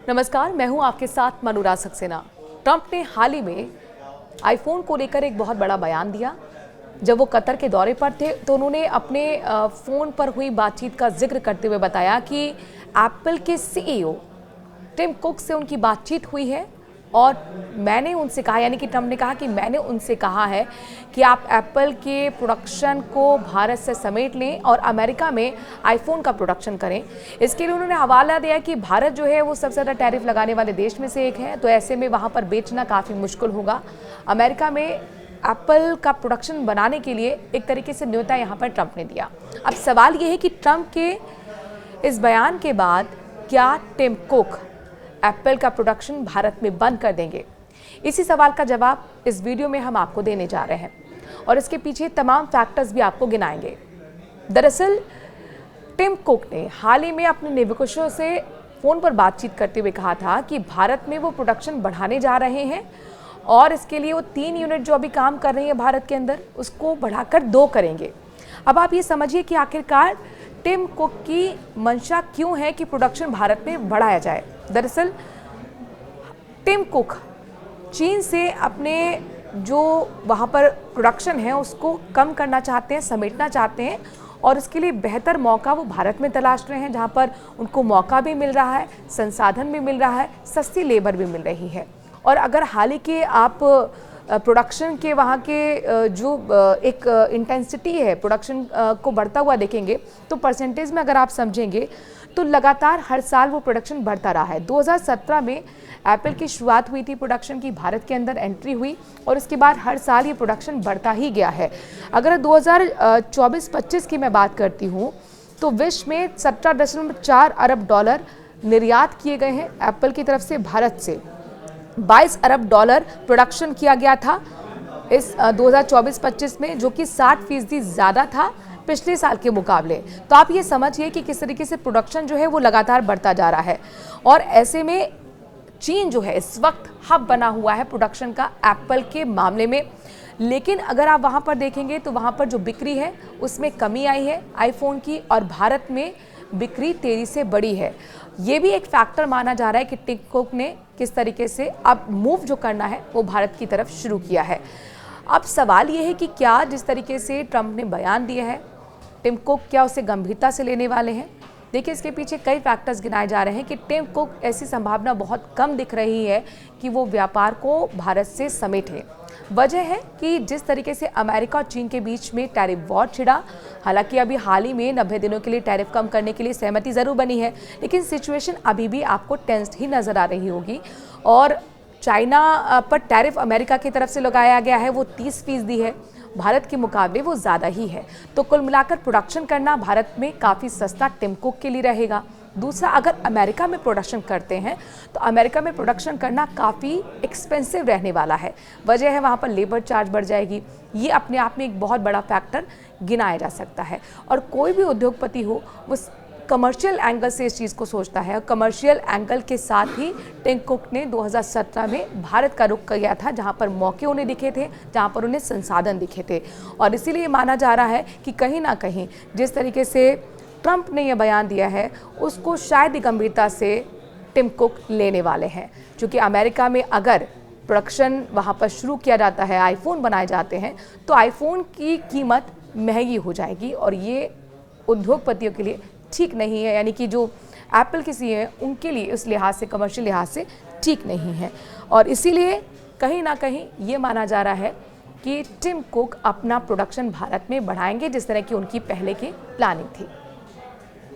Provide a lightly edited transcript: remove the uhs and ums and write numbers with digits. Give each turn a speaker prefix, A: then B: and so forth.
A: नमस्कार, मैं हूं आपके साथ मनुराग सक्सेना। ट्रंप ने हाल ही में आईफोन को लेकर एक बहुत बड़ा बयान दिया। जब वो कतर के दौरे पर थे तो उन्होंने अपने फ़ोन पर हुई बातचीत का जिक्र करते हुए बताया कि एप्पल के सीईओ टिम कुक से उनकी बातचीत हुई है और मैंने उनसे कहा, यानी कि ट्रंप ने कहा कि मैंने उनसे कहा है कि आप एप्पल के प्रोडक्शन को भारत से समेट लें और अमेरिका में आईफोन का प्रोडक्शन करें। इसके लिए उन्होंने हवाला दिया कि भारत जो है वो सबसे ज़्यादा टैरिफ लगाने वाले देश में से एक है, तो ऐसे में वहाँ पर बेचना काफ़ी मुश्किल होगा। अमेरिका में एप्पल का प्रोडक्शन बनाने के लिए एक तरीके से न्योता यहाँ पर ट्रंप ने दिया। अब सवाल ये है कि ट्रंप के इस बयान के बाद क्या टिम कुक एप्पल का प्रोडक्शन भारत में बंद कर देंगे? इसी सवाल का जवाब इस वीडियो में हम आपको देने जा रहे हैं और इसके पीछे तमाम फैक्टर्स भी आपको गिनाएंगे। दरअसल टिम कुक ने हाल ही में अपने निवेशकों से फ़ोन पर बातचीत करते हुए कहा था कि भारत में वो प्रोडक्शन बढ़ाने जा रहे हैं और इसके लिए वो 3 यूनिट जो अभी काम कर रही है भारत के अंदर, उसको बढ़ाकर 2 करेंगे। अब आप ये समझिए कि आखिरकार टिम कुक की मंशा क्यों है कि प्रोडक्शन भारत में बढ़ाया जाए। दरअसल टिम कुक चीन से अपने जो वहाँ पर प्रोडक्शन है उसको कम करना चाहते हैं, समेटना चाहते हैं और इसके लिए बेहतर मौका वो भारत में तलाश रहे हैं, जहाँ पर उनको मौका भी मिल रहा है, संसाधन भी मिल रहा है, सस्ती लेबर भी मिल रही है। और अगर हाल ही के आप प्रोडक्शन के वहाँ के जो एक इंटेंसिटी है प्रोडक्शन को बढ़ता हुआ देखेंगे तो परसेंटेज में अगर आप समझेंगे तो लगातार हर साल वो प्रोडक्शन बढ़ता रहा है। 2017 में एप्पल की शुरुआत हुई थी प्रोडक्शन की, भारत के अंदर एंट्री हुई और उसके बाद हर साल ये प्रोडक्शन बढ़ता ही गया है। अगर 2024-25 की मैं बात करती हूँ तो विश्व में 17.4 अरब डॉलर निर्यात किए गए हैं एप्पल की तरफ से भारत से। 22 अरब डॉलर प्रोडक्शन किया गया था इस 2024-25 में, जो कि 60% ज़्यादा था पिछले साल के मुकाबले। तो आप ये समझिए कि किस तरीके से प्रोडक्शन जो है वो लगातार बढ़ता जा रहा है और ऐसे में चीन जो है इस वक्त हब बना हुआ है प्रोडक्शन का एप्पल के मामले में। लेकिन अगर आप वहाँ पर देखेंगे तो वहाँ पर जो बिक्री है उसमें कमी आई है आईफोन की और भारत में बिक्री तेजी से बढ़ी है। ये भी एक फैक्टर माना जा रहा है कि टिम कुक ने किस तरीके से अब मूव जो करना है वो भारत की तरफ शुरू किया है। अब सवाल ये है कि क्या जिस तरीके से ट्रंप ने बयान दिया है टिम कुक क्या उसे गंभीरता से लेने वाले हैं? देखिए, इसके पीछे कई फैक्टर्स गिनाए जा रहे हैं कि टिम कुक ऐसी संभावना बहुत कम दिख रही है कि वो व्यापार को भारत से समेटे। वजह है कि जिस तरीके से अमेरिका और चीन के बीच में टैरिफ वॉर छिड़ा, हालांकि अभी हाल ही में 90 दिनों के लिए टैरिफ कम करने के लिए सहमति ज़रूर बनी है, लेकिन सिचुएशन अभी भी आपको टेंस्ड ही नज़र आ रही होगी। और चाइना पर टैरिफ अमेरिका की तरफ से लगाया गया है वो 30% है, भारत के मुकाबले वो ज़्यादा ही है। तो कुल मिलाकर प्रोडक्शन करना भारत में काफ़ी सस्ता टिम कुक के लिए रहेगा। दूसरा, अगर अमेरिका में प्रोडक्शन करते हैं तो अमेरिका में प्रोडक्शन करना काफ़ी एक्सपेंसिव रहने वाला है। वजह है वहाँ पर लेबर चार्ज बढ़ जाएगी। ये अपने आप में एक बहुत बड़ा फैक्टर गिनाया जा सकता है और कोई भी उद्योगपति हो वो कमर्शियल एंगल से इस चीज़ को सोचता है और कमर्शियल एंगल के साथ ही टिम कुक ने 2017 में भारत का रुख किया था, जहां पर मौके उन्हें दिखे थे, जहां पर उन्हें संसाधन दिखे थे। और इसीलिए माना जा रहा है कि कहीं ना कहीं जिस तरीके से ट्रंप ने यह बयान दिया है उसको शायद ही गंभीरता से टिम कुक लेने वाले हैं, क्योंकि अमेरिका में अगर प्रोडक्शन वहाँ पर शुरू किया जाता है, आईफोन बनाए जाते हैं, तो आईफोन की कीमत महंगी हो जाएगी और ये उद्योगपतियों के लिए ठीक नहीं है, यानी कि जो एप्पल के सीईओ हैं उनके लिए उस लिहाज से, कमर्शियल लिहाज से ठीक नहीं है। और इसीलिए कहीं ना कहीं ये माना जा रहा है कि टिम कुक अपना प्रोडक्शन भारत में बढ़ाएंगे, जिस तरह की उनकी पहले की प्लानिंग थी।